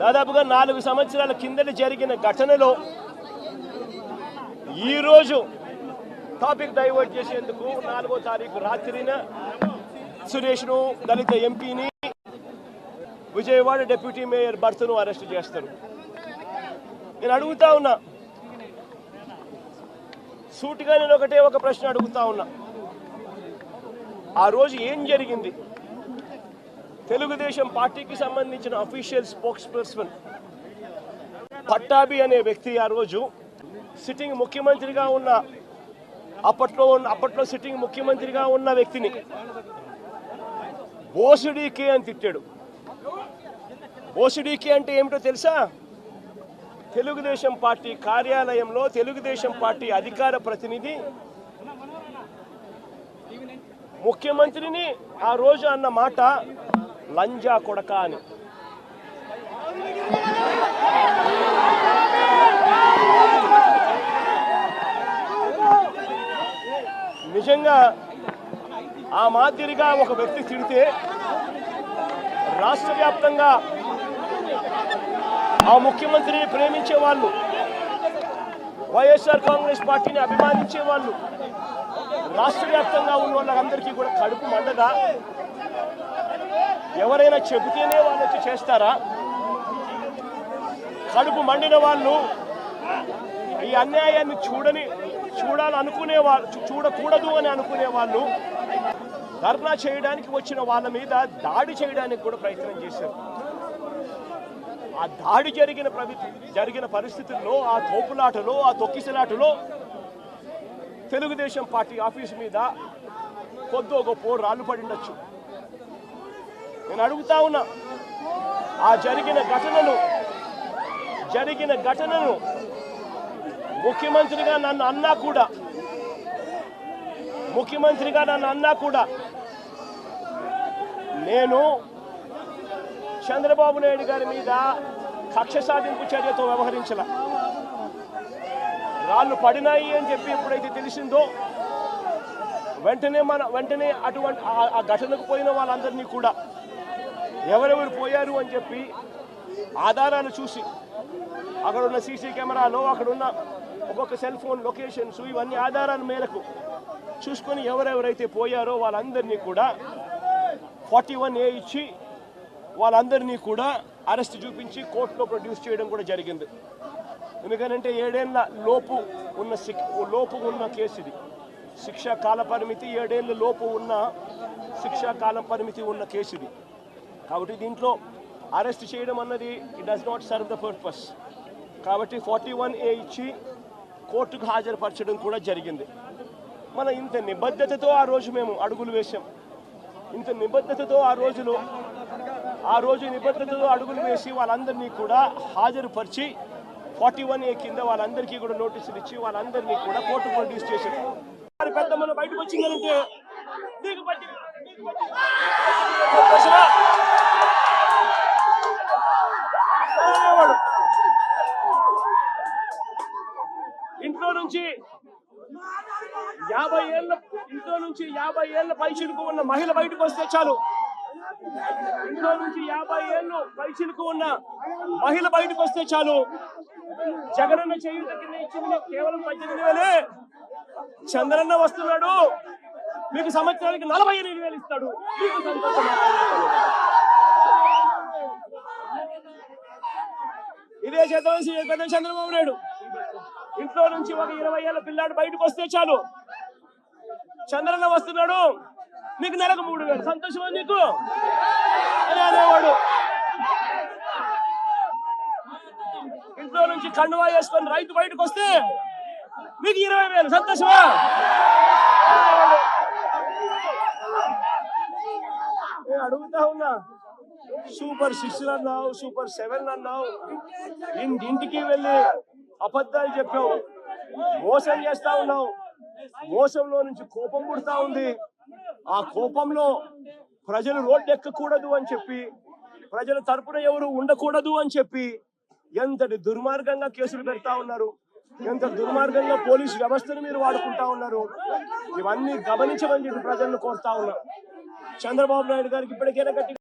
దాదాపుగా 4 సంవత్సరాల కిందట జరిగిన ఘటనలో ఈరోజు టాపిక్ డైవర్ట్ చేసేందుకు 4వ తారీఖు రాత్రిన సురేష్ను దళిత ఎంపీని విజయవాడ డిప్యూటీ మేయర్ భర్తను అరెస్ట్ చేస్తారు. నేను అడుగుతా ఉన్నా, సూటిగా నేను ఒక ప్రశ్న అడుగుతా ఉన్నా. ఆ రోజు ఏం జరిగింది? తెలుగుదేశం పార్టీకి సంబంధించిన అఫీషియల్ స్పోక్స్ పర్సన్ పట్టాభి అనే వ్యక్తి ఆ రోజు సిట్టింగ్ ముఖ్యమంత్రిగా ఉన్న అప్పట్లో సిట్టింగ్ ముఖ్యమంత్రిగా ఉన్న వ్యక్తిని బోసుడీకే అని తిట్టాడు. బోసుడీకే అంటే ఏమిటో తెలుసా? తెలుగుదేశం పార్టీ కార్యాలయంలో తెలుగుదేశం పార్టీ అధికార ప్రతినిధి ముఖ్యమంత్రిని ఆ రోజు అన్న మాట లంజా కొడక అని. నిజంగా ఆ మాదిరిగా ఒక వ్యక్తి తిడితే రాష్ట్ర వ్యాప్తంగా ఆ ముఖ్యమంత్రిని ప్రేమించే వాళ్ళు, వైఎస్ఆర్ కాంగ్రెస్ పార్టీని అభిమానించే వాళ్ళు, రాష్ట్ర వ్యాప్తంగా ఉన్న వాళ్ళందరికీ కూడా కడుపు మండదా? ఎవరైనా చెబితేనే వాళ్ళు వచ్చి చేస్తారా? కడుపు మండిన వాళ్ళు ఈ అన్యాయాన్ని చూడాలనుకునే వాళ్ళు, చూడకూడదు అని అనుకునే వాళ్ళు ధర్నా చేయడానికి వచ్చిన వాళ్ళ మీద దాడి చేయడానికి కూడా ప్రయత్నం చేశారు. ఆ దాడి జరిగిన పరిస్థితుల్లో, ఆ తోపులాటలో, ఆ తొక్కిసలాటలో తెలుగుదేశం పార్టీ ఆఫీసు మీద కొద్దో గొప్ప రాళ్ళు పడిండొచ్చు. నేను అడుగుతా ఉన్నా, ఆ జరిగిన ఘటనను ముఖ్యమంత్రిగా నన్ను అన్నా కూడా నేను చంద్రబాబు నాయుడు గారి మీద కక్ష సాధింపు చర్యతో వ్యవహరించాల. రాళ్ళు పడినాయి అని చెప్పి ఎప్పుడైతే తెలిసిందో వెంటనే అటువంటి ఆ ఘటనకు పోయిన వాళ్ళందరినీ కూడా ఎవరెవరు పోయారు అని చెప్పి ఆధారాలు చూసి, అక్కడ ఉన్న సీసీ కెమెరాలో, అక్కడున్న ఒక్కొక్క సెల్ ఫోన్ లొకేషన్స్, ఇవన్నీ ఆధారాల మేరకు చూసుకొని ఎవరెవరైతే పోయారో వాళ్ళందరినీ కూడా 41A ఇచ్చి వాళ్ళందరినీ కూడా అరెస్ట్ చూపించి కోర్టులో ప్రొడ్యూస్ చేయడం కూడా జరిగింది. ఎందుకంటే 7 ఏళ్ల లోపు ఉన్న కేసు ఇది. శిక్షా కాల పరిమితి 7 ఏళ్ల లోపు ఉన్న శిక్షా కాల పరిమితి ఉన్న కేసు ఇది. కాబట్టి దీంట్లో అరెస్ట్ చేయడం అన్నది it does not serve the purpose. కాబట్టి 41A ఇచ్చి కోర్టుకు హాజరుపరచడం కూడా జరిగింది. మన ఇంత నిబద్ధతతో ఆ రోజు మేము అడుగులు వేసాం. ఇంత నిబద్ధతతో ఆ రోజు నిబద్ధతతో అడుగులు వేసి వాళ్ళందరినీ కూడా హాజరుపరిచి 41A కింద వాళ్ళందరికీ కూడా నోటీసులు ఇచ్చి వాళ్ళందరినీ కూడా కోర్టు ప్రొడ్యూస్ చేశారు. పెద్ద మన బయటకు వచ్చిందంటే ఇంట్లో నుంచి 50 ఏళ్ళ పైచిలుకు ఉన్న మహిళ బయటకు వస్తే చాలు. ఇంట్లో నుంచి 50 ఏళ్ళు పైచిలుకు ఉన్న మహిళ బయటకు వస్తే చాలు. జగనన్న చేయుత కింద ఇచ్చింది కేవలం 18,000. చంద్రన్న వస్తున్నాడు, మీకు సంవత్సరానికి 48,000 ఇస్తాడు. మీకు సంతోషం. ఇదే చేద్దాం చంద్రబాబు నాయుడు. ఇంట్లో నుంచి ఒక 20 ఏళ్ళ పిల్లాడు బయటకు వస్తే చాలు, చంద్రన్న వస్తున్నాడు, మీకు నెలకు 3,000. సంతోషమా నీకు అని అనేవాడు. ఇంట్లో నుంచి కండువా వేసుకొని రైతు బయటకు వస్తే మీకు 20,000. సంతోషమా? నేను అడుగుతా ఉన్నా, సూపర్ 6 అన్నావు, సూపర్ 7 అన్నావు, ఇంటికి వెళ్ళి అబద్ధాలు చెప్పావు, మోసం చేస్తా ఉన్నావు. మోసంలో నుంచి కోపం పుడతా ఉంది. ఆ కోపంలో ప్రజలు రోడ్డు ఎక్కకూడదు అని చెప్పి, ప్రజల తరపున ఎవరు ఉండకూడదు అని చెప్పి ఎంతటి దుర్మార్గంగా కేసులు పెడతా ఉన్నారు, ఎంత దుర్మార్గంగా పోలీసు వ్యవస్థను మీరు వాడుకుంటా ఉన్నారు. ఇవన్నీ గమనించమని చెప్పి ప్రజలను కోరుతా ఉన్నారు. చంద్రబాబు నాయుడు గారికి ఇప్పటికైనా గట్టి